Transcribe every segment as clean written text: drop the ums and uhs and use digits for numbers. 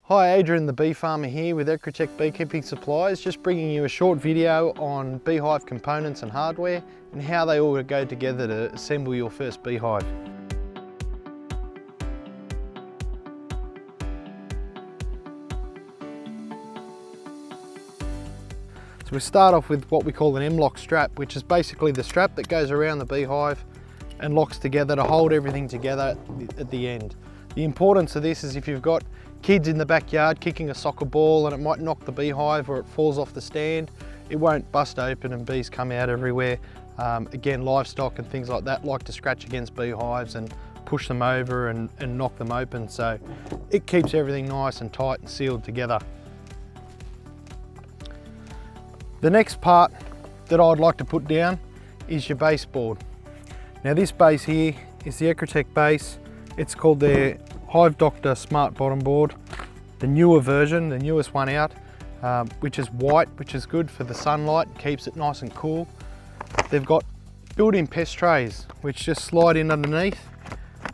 Hi, Adrian the Bee Farmer here with Ecrotek Beekeeping Supplies, just bringing you a short video on beehive components and hardware and how they all go together to assemble your first beehive. So we start off with what we call an Mlok Strap, which is basically the strap that goes around the beehive and locks together to hold everything together at the end. The importance of this is if you've got kids in the backyard kicking a soccer ball and it might knock the beehive or it falls off the stand, it won't bust open and bees come out everywhere. Again, livestock and things like that like to scratch against beehives and push them over and knock them open, so it keeps everything nice and tight and sealed together. The next part that I'd like to put down is your baseboard. Now this base here is the Ecrotek base. It's called the Hive Doctor Smart Bottom Board, the newer version, the newest one out, which is white, which is good for the sunlight, keeps it nice and cool. They've got built-in pest trays, which just slide in underneath,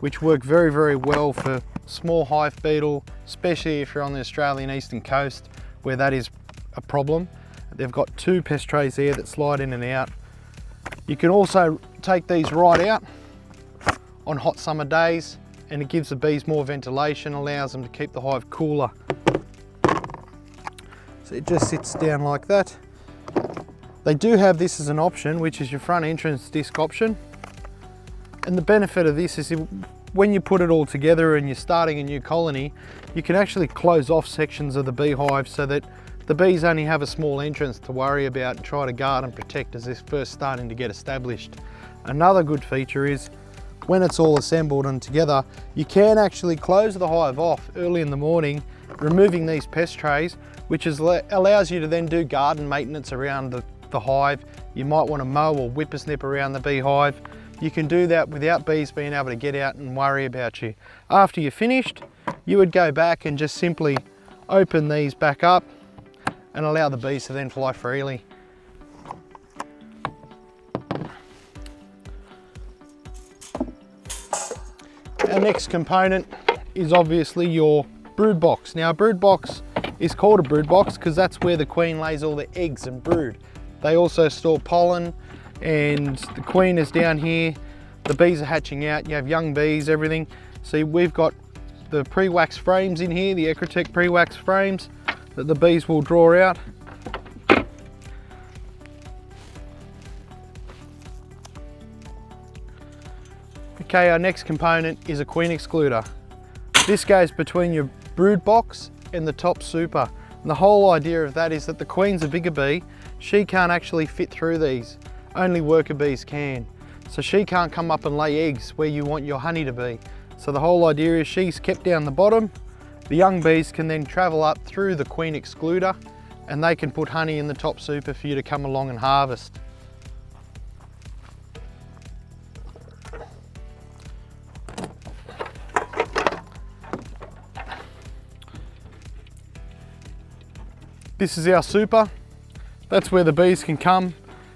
which work very, very well for small hive beetle, especially if you're on the Australian eastern coast where that is a problem. They've got two pest trays there that slide in and out. You can also take these right out on hot summer days, and it gives the bees more ventilation, allows them to keep the hive cooler. So it just sits down like that. They do have this as an option, which is your front entrance disc option. And the benefit of this is when you put it all together and you're starting a new colony, you can actually close off sections of the beehive so that the bees only have a small entrance to worry about and try to guard and protect as they're first starting to get established. Another good feature is when it's all assembled and together, you can actually close the hive off early in the morning, removing these pest trays, which allows you to then do garden maintenance around the hive. You might want to mow or whippersnip around the beehive. You can do that without bees being able to get out and worry about you. After you're finished, you would go back and just simply open these back up and allow the bees to then fly freely. Our next component is obviously your brood box. Now a brood box is called a brood box because that's where the queen lays all the eggs and brood. They also store pollen, and the queen is down here. The bees are hatching out, you have young bees, everything. See, we've got the pre-wax frames in here, the Ecrotek pre-wax frames that the bees will draw out. Okay, our next component is a queen excluder. This goes between your brood box and the top super. And the whole idea of that is that the queen's a bigger bee. She can't actually fit through these. Only worker bees can. So she can't come up and lay eggs where you want your honey to be. So the whole idea is she's kept down the bottom. The young bees can then travel up through the queen excluder and they can put honey in the top super for you to come along and harvest. This is our super. That's where the bees can come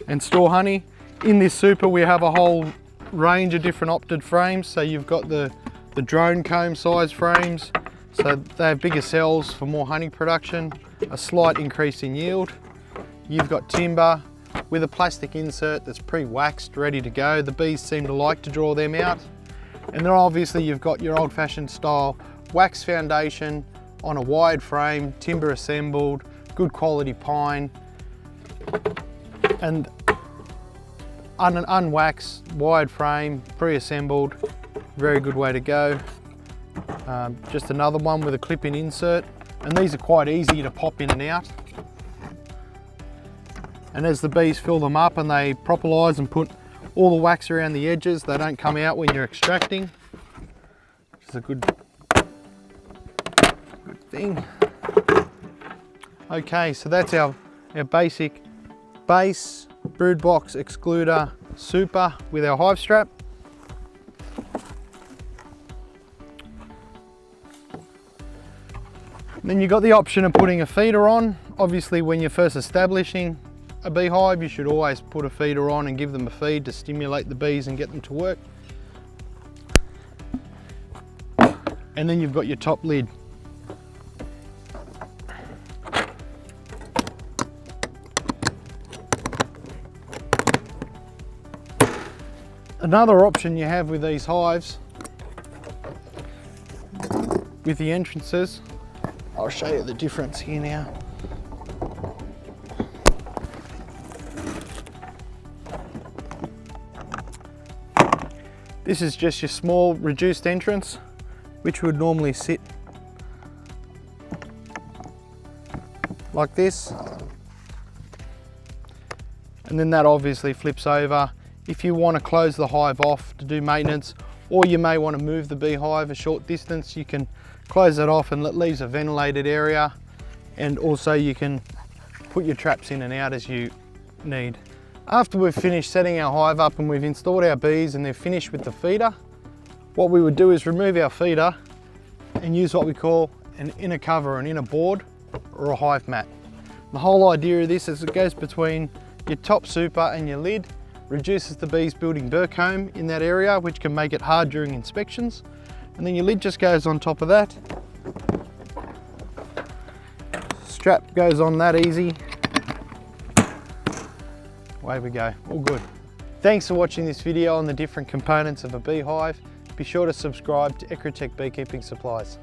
and store honey. In this super we have a whole range of different opted frames. So you've got the drone comb size frames. So they have bigger cells for more honey production, a slight increase in yield. You've got timber with a plastic insert that's pre-waxed, ready to go. The bees seem to like to draw them out. And then obviously you've got your old-fashioned style wax foundation on a wide frame, timber assembled, good quality pine, and an unwaxed wide frame, pre-assembled, very good way to go. Just another one with a clip-in insert, and these are quite easy to pop in and out. And as the bees fill them up and they propolise and put all the wax around the edges, they don't come out when you're extracting, which is a good thing. Okay, so that's our basic base, brood box, excluder, super with our hive strap. Then you've got the option of putting a feeder on. Obviously when you're first establishing a beehive, you should always put a feeder on and give them a feed to stimulate the bees and get them to work. And then you've got your top lid. Another option you have with these hives, with the entrances, I'll show you the difference here now. This is just your small reduced entrance, which would normally sit like this. And then that obviously flips over. If you want to close the hive off to do maintenance, or you may want to move the beehive a short distance, you can close it off and it leaves a ventilated area. And also you can put your traps in and out as you need. After we've finished setting our hive up and we've installed our bees and they're finished with the feeder, what we would do is remove our feeder and use what we call an inner cover, an inner board or a hive mat. The whole idea of this is it goes between your top super and your lid, reduces the bees building burr comb in that area, which can make it hard during inspections. And then your lid just goes on top of that. Strap goes on that easy. Away we go, all good. Thanks for watching this video on the different components of a beehive. Be sure to subscribe to Ecrotek Beekeeping Supplies.